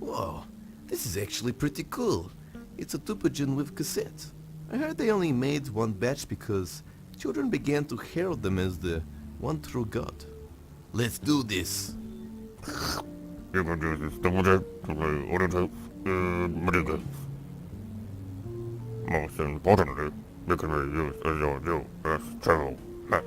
Whoa, this is actually pretty cool. It's a Tupagen with cassette. I heard they only made one batch because children began to herald them as the one true God. Let's do this. You can do this double check to play audio tapes and video games. Most importantly, you can be used as your new best travel map.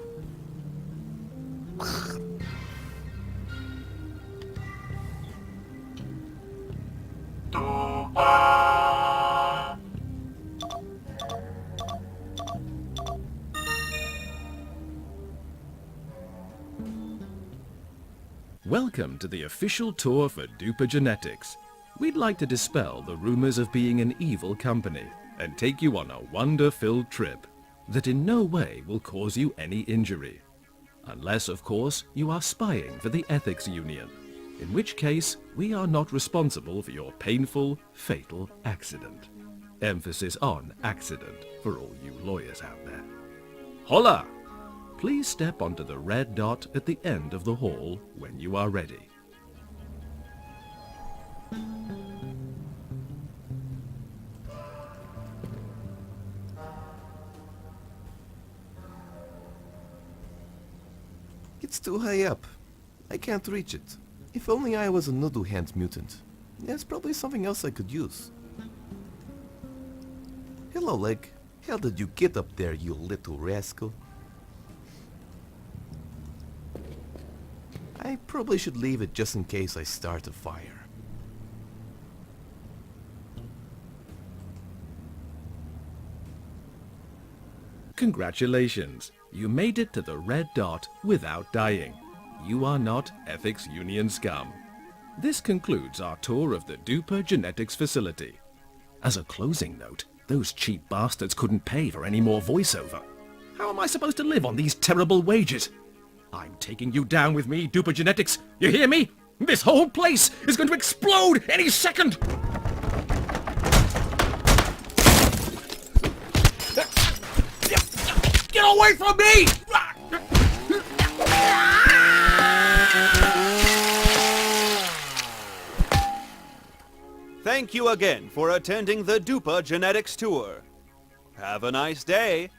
Welcome to the official tour for Duper Genetics. We'd like to dispel the rumors of being an evil company and take you on a wonder-filled trip that in no way will cause you any injury. Unless, of course, you are spying for the Ethics Union, in which case we are not responsible for your painful, fatal accident. Emphasis on accident for all you lawyers out there. Hola! Please step onto the red dot at the end of the hall when you are ready. It's too high up. I can't reach it. If only I was a noodle hand mutant. There's probably something else I could use. Hello, Leg. How did you get up there, you little rascal? I probably should leave it just in case I start a fire. Congratulations! You made it to the red dot without dying. You are not Ethics Union scum. This concludes our tour of the Duper Genetics facility. As a closing note, those cheap bastards couldn't pay for any more voiceover. How am I supposed to live on these terrible wages? I'm taking you down with me, Duper Genetics. You hear me? This whole place is going to explode any second! Get away from me! Thank you again for attending the Duper Genetics Tour. Have a nice day.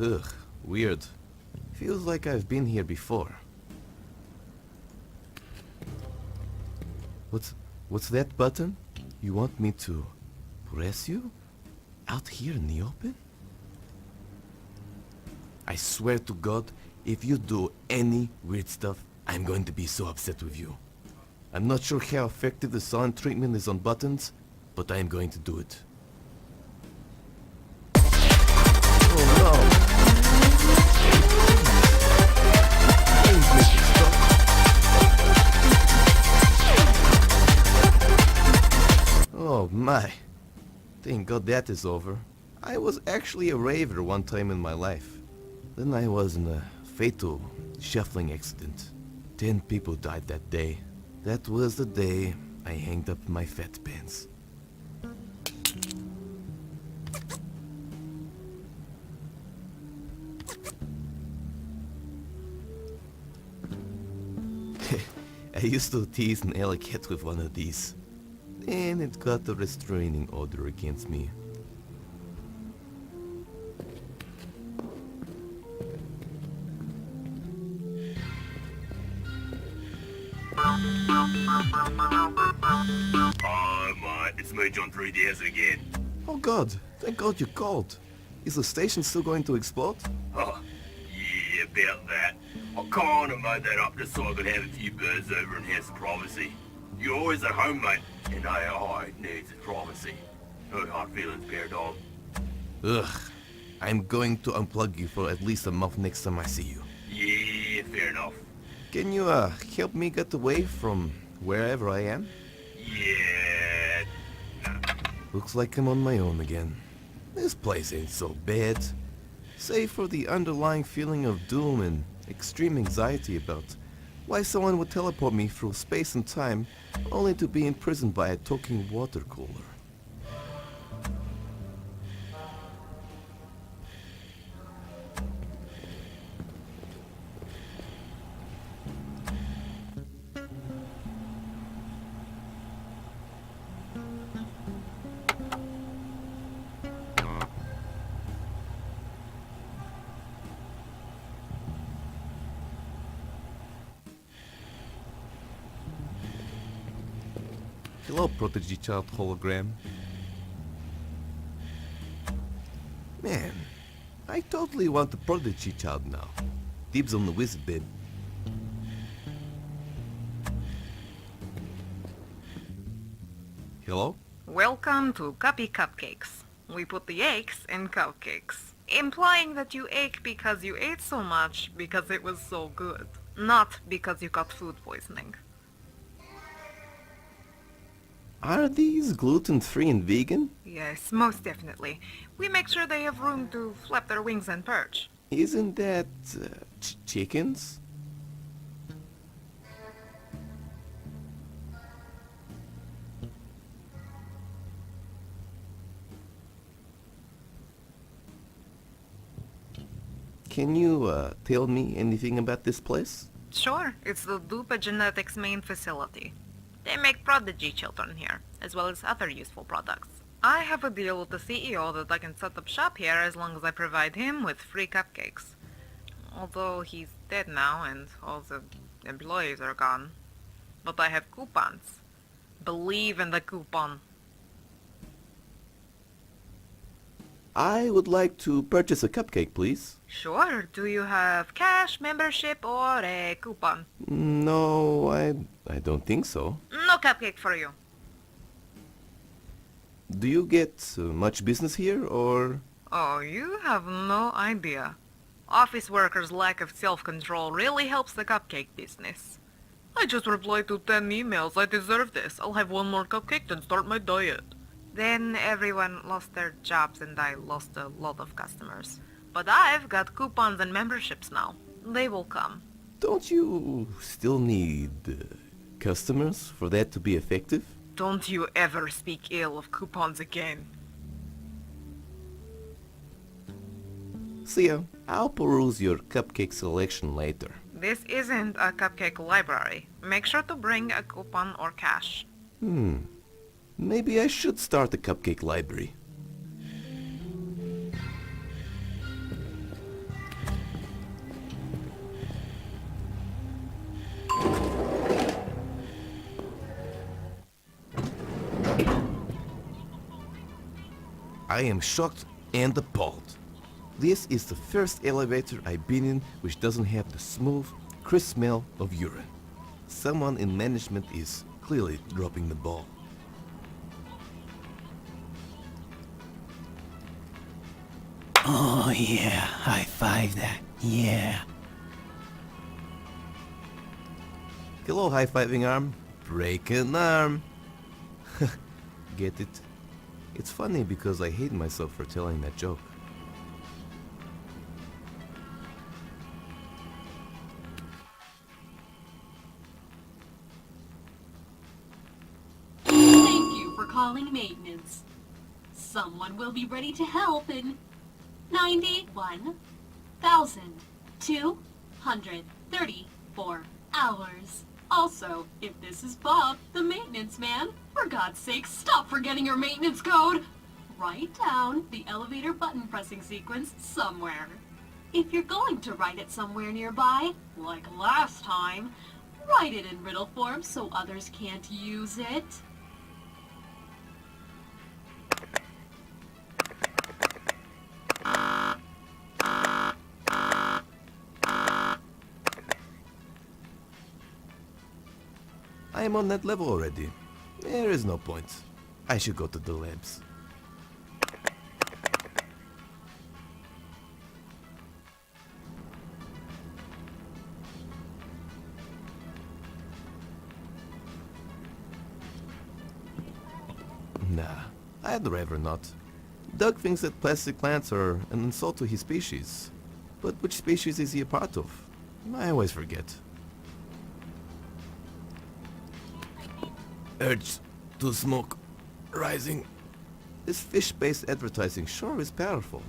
Ugh, weird. Feels like I've been here before. What's that button? You want me to press you? Out here in the open? I swear to God, if you do any weird stuff, I'm going to be so upset with you. I'm not sure how effective the silent treatment is on buttons, but I am going to do it. Oh no! Please make it stop. Oh my. Thank God that is over. I was actually a raver one time in my life. Then I was in a fatal shuffling accident. 10 people died that day. That was the day I hanged up my fat pants. I used to tease an alley cat with one of these. And it got a restraining order against me. Hi, mate. It's me, John 3DS again. Oh God, thank God you called. Is the station still going to explode? Oh, yeah, about that. I kinda made that up just so I could have a few birds over and have some privacy. You're always at home, mate, and AI needs privacy. No hard feelings, bear dog. Ugh, I'm going to unplug you for at least a month next time I see you. Yeah, fair enough. Can you, help me get away from wherever I am? Yeah. Looks like I'm on my own again. This place ain't so bad. Save for the underlying feeling of doom and extreme anxiety about Why someone would teleport me through space and time only to be imprisoned by a talking water cooler. Hello, Prodigy Child hologram. Man, I totally want the Prodigy Child now. Dibs on the wizard, babe. Hello? Welcome to Cuppy Cupcakes. We put the aches in cupcakes, implying that you ache because you ate so much because it was so good, not because you got food poisoning. Are these gluten-free and vegan? Yes, most definitely. We make sure they have room to flap their wings and perch. Isn't that chickens? Can you tell me anything about this place? Sure, it's the Dupa Genetics main facility. They make prodigy children here, as well as other useful products. I have a deal with the CEO that I can set up shop here as long as I provide him with free cupcakes. Although he's dead now and all the employees are gone. But I have coupons. Believe in the coupon. I would like to purchase a cupcake, please. Sure, do you have cash, membership, or a coupon? No, I don't think so. No cupcake for you. Do you get much business here, or...? Oh, you have no idea. Office workers' lack of self-control really helps the cupcake business. I just replied to 10 emails. I deserve this. I'll have one more cupcake, then start my diet. Then everyone lost their jobs and I lost a lot of customers. But I've got coupons and memberships now. They will come. Don't you still need customers for that to be effective? Don't you ever speak ill of coupons again. See ya. I'll peruse your cupcake selection later. This isn't a cupcake library. Make sure to bring a coupon or cash. Maybe I should start a cupcake library. I am shocked and appalled. This is the first elevator I've been in which doesn't have the smooth, crisp smell of urine. Someone in management is clearly dropping the ball. Oh yeah, high five that. Yeah. Hello, high-fiving arm. Break an arm. Get it? It's funny because I hate myself for telling that joke. Thank you for calling maintenance. Someone will be ready to help in 91,234 hours. Also, if this is Bob, the maintenance man, for God's sake, stop forgetting your maintenance code! Write down the elevator button pressing sequence somewhere. If you're going to write it somewhere nearby, like last time, write it in riddle form so others can't use it. I am on that level already. There is no point. I should go to the labs. Nah, I'd rather not. Doug thinks that plastic plants are an insult to his species. But which species is he a part of? I always forget. Urge to smoke rising. This fish-based advertising sure is powerful.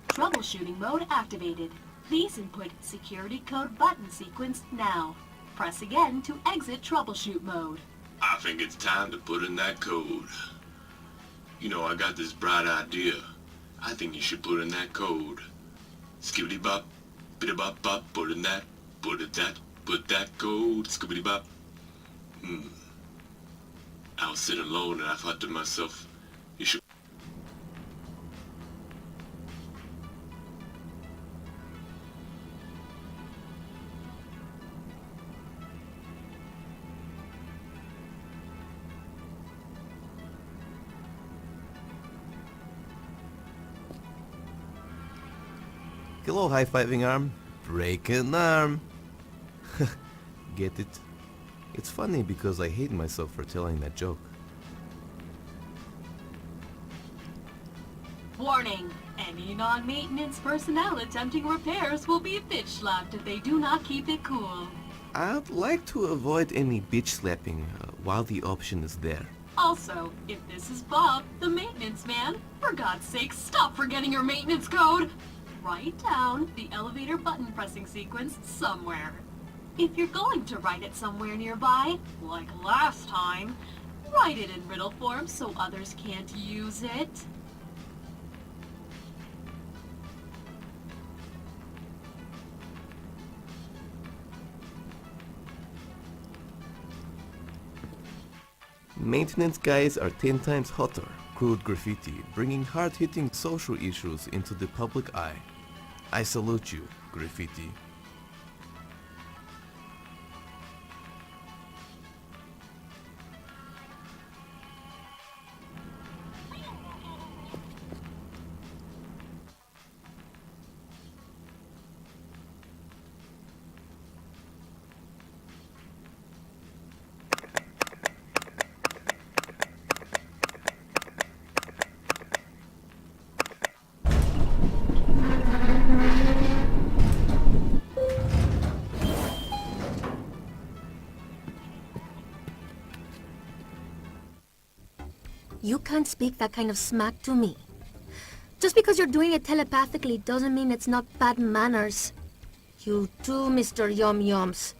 Troubleshooting mode activated. Please input security code button sequence now. Press again to exit troubleshoot mode. I think it's time to put in that code. You know, I got this bright idea. I think you should put in that code. Skibbity bop, biddy bop bop, put in that, put that code, skibbity bop. I was sitting alone and I thought to myself, you should. Hello, high-fiving arm. Break an arm. Get it? It's funny because I hate myself for telling that joke. Warning! Any non-maintenance personnel attempting repairs will be bitch slapped if they do not keep it cool. I'd like to avoid any bitch slapping while the option is there. Also, if this is Bob, the maintenance man, for God's sake, stop forgetting your maintenance code! Write down the elevator button pressing sequence somewhere. If you're going to write it somewhere nearby, like last time, write it in riddle form so others can't use it. Maintenance guys are 10 times hotter. Crude graffiti, bringing hard-hitting social issues into the public eye. I salute you, graffiti. You can't speak that kind of smack to me. Just because you're doing it telepathically doesn't mean it's not bad manners. You too, Mr. Yum Yums.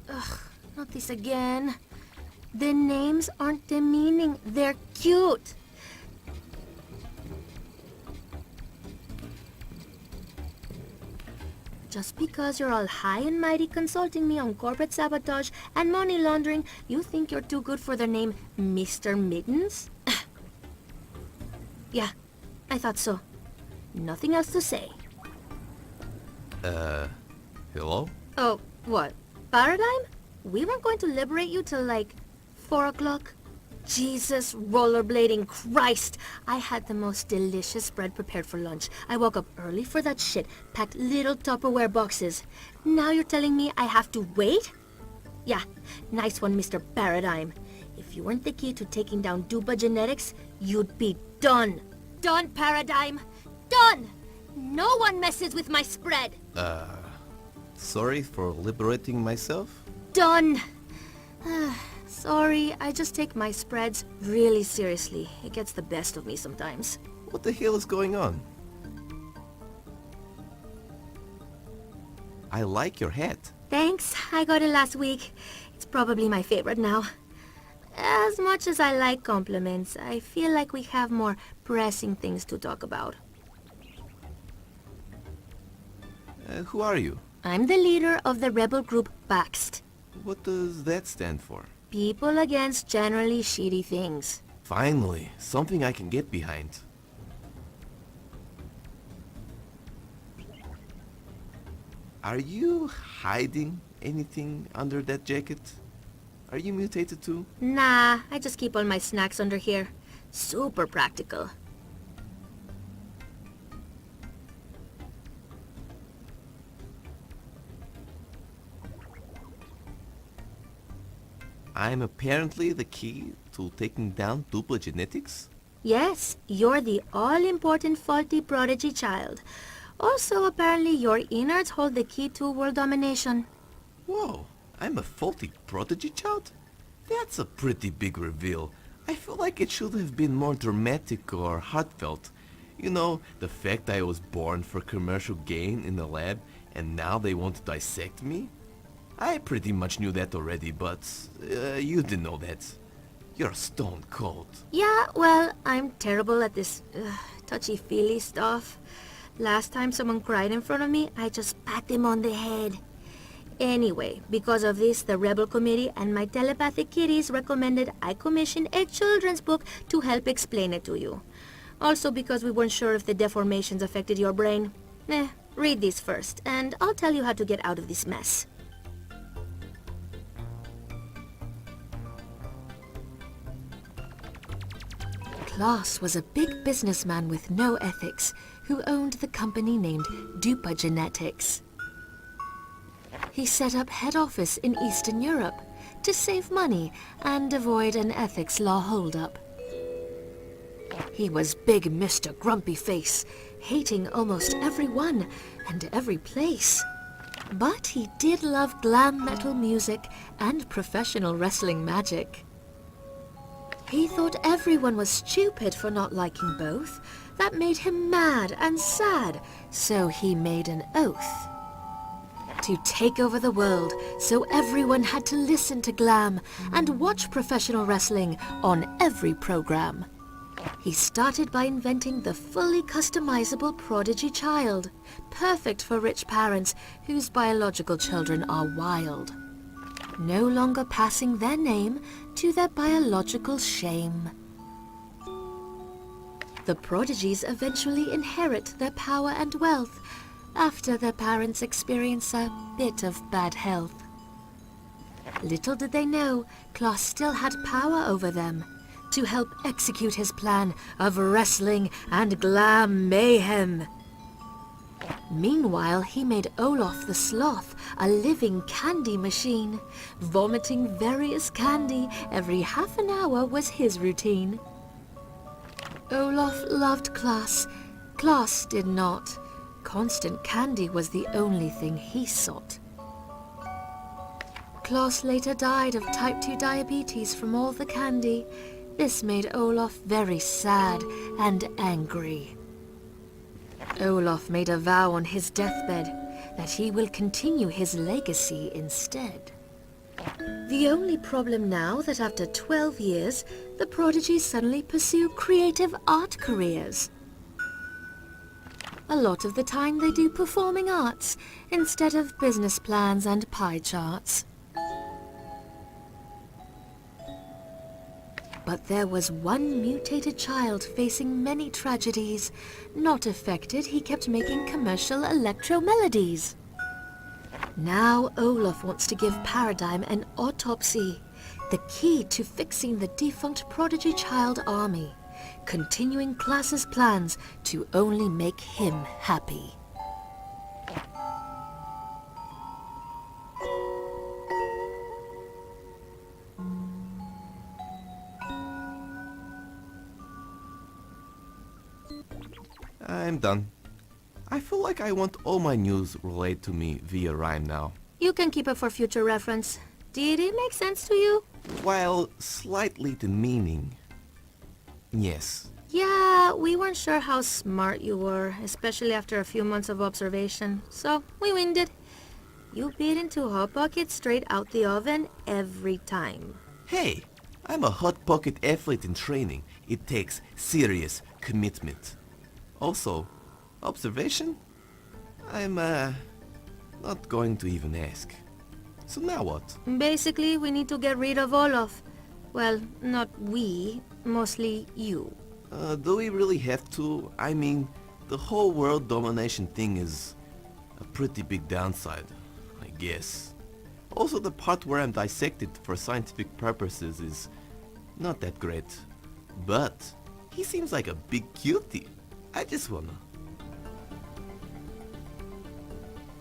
Ugh, not this again. The names aren't demeaning, they're cute. Just because you're all high and mighty consulting me on corporate sabotage and money laundering, you think you're too good for the name Mr. Mittens? Yeah, I thought so. Nothing else to say. Hello? Oh, what? Paradigm? We weren't going to liberate you till like 4 o'clock? Jesus, rollerblading Christ! I had the most delicious spread prepared for lunch. I woke up early for that shit, packed little Tupperware boxes. Now you're telling me I have to wait? Yeah, nice one, Mr. Paradigm. If you weren't the key to taking down Dupa Genetics, you'd be done. Done, Paradigm! Done! No one messes with my spread! Sorry for liberating myself? Done! Sorry, I just take my spreads really seriously. It gets the best of me sometimes. What the hell is going on? I like your hat. Thanks, I got it last week. It's probably my favorite now. As much as I like compliments, I feel like we have more pressing things to talk about. Who are you? I'm the leader of the rebel group Baxt. What does that stand for? People against generally shitty things. Finally, something I can get behind. Are you hiding anything under that jacket? Are you mutated too? Nah, I just keep all my snacks under here. Super practical. I'm apparently the key to taking down Dupa Genetics? Yes, you're the all-important faulty prodigy child. Also, apparently, your innards hold the key to world domination. Whoa, I'm a faulty prodigy child? That's a pretty big reveal. I feel like it should have been more dramatic or heartfelt. You know, the fact I was born for commercial gain in the lab and now they want to dissect me? I pretty much knew that already, but you didn't know that. You're stone cold. Yeah, well, I'm terrible at this touchy-feely stuff. Last time someone cried in front of me, I just pat them on the head. Anyway, because of this, the Rebel Committee and my telepathic kitties recommended I commission a children's book to help explain it to you. Also because we weren't sure if the deformations affected your brain. Read these first, and I'll tell you how to get out of this mess. Klaus was a big businessman with no ethics who owned the company named Dupa Genetics. He set up head office in Eastern Europe to save money and avoid an ethics law holdup. He was big Mr. Grumpy Face, hating almost everyone and every place. But he did love glam metal music and professional wrestling magic. He thought everyone was stupid for not liking both. That made him mad and sad, so he made an oath to take over the world, so everyone had to listen to glam and watch professional wrestling on every program. He started by inventing the fully customizable prodigy child, perfect for rich parents whose biological children are wild, no longer passing their name to their biological shame. The prodigies eventually inherit their power and wealth after their parents experience a bit of bad health. Little did they know, Klaus still had power over them to help execute his plan of wrestling and glam mayhem. Meanwhile, he made Olaf the Sloth a living candy machine. Vomiting various candy every half an hour was his routine. Olaf loved Klaus. Klaus did not. Constant candy was the only thing he sought. Klaus later died of type 2 diabetes from all the candy. This made Olaf very sad and angry. Olaf made a vow on his deathbed that he will continue his legacy instead. The only problem now that after 12 years, the prodigies suddenly pursue creative art careers. A lot of the time they do performing arts instead of business plans and pie charts. But there was one mutated child facing many tragedies. Not affected, he kept making commercial electro melodies. Now Olaf wants to give Paradigm an autopsy, the key to fixing the defunct prodigy child army, continuing Klaus's plans to only make him happy. I'm done. I feel like I want all my news relayed to me via rhyme now. You can keep it for future reference. Did it make sense to you? While slightly demeaning. Yes. Yeah, we weren't sure how smart you were, especially after a few months of observation, so we winged it. You bit into Hot Pocket straight out the oven every time. Hey, I'm a Hot Pocket athlete in training. It takes serious commitment. Also, observation? I'm not going to even ask. So now what? Basically, we need to get rid of Olaf. Well, not we, mostly you. Do we really have to? I mean, the whole world domination thing is a pretty big downside, I guess. Also, the part where I'm dissected for scientific purposes is not that great. But he seems like a big cutie. I just wanna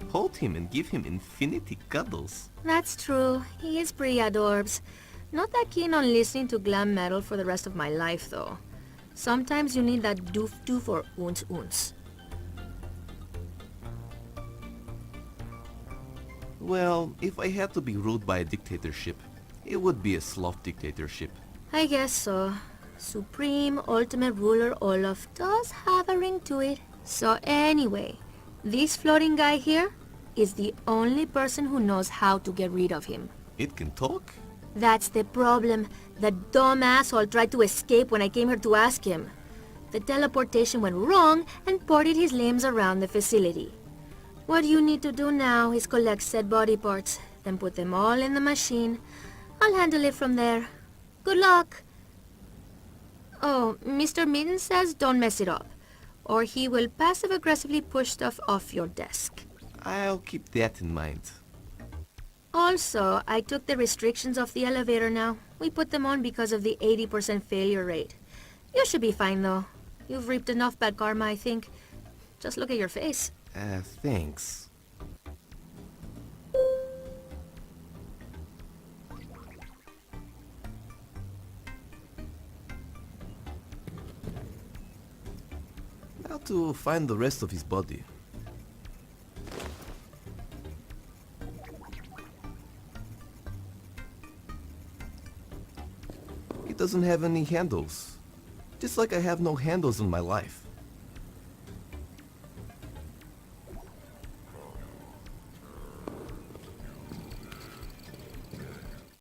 hold him and give him infinity cuddles. That's true. He is pretty adorbs. Not that keen on listening to glam metal for the rest of my life, though. Sometimes you need that doof-doof or oons-oons. Well, if I had to be ruled by a dictatorship, it would be a sloth dictatorship. I guess so. Supreme Ultimate Ruler Olaf does have a ring to it. So anyway, this floating guy here is the only person who knows how to get rid of him. It can talk? That's the problem. The dumb asshole tried to escape when I came here to ask him. The teleportation went wrong and ported his limbs around the facility. What you need to do now is collect said body parts, then put them all in the machine. I'll handle it from there. Good luck! Oh, Mr. Mitten says don't mess it up, or he will passive-aggressively push stuff off your desk. I'll keep that in mind. Also, I took the restrictions off the elevator now. We put them on because of the 80% failure rate. You should be fine, though. You've reaped enough bad karma, I think. Just look at your face. Thanks. Now to find the rest of his body. It doesn't have any handles. Just like I have no handles in my life.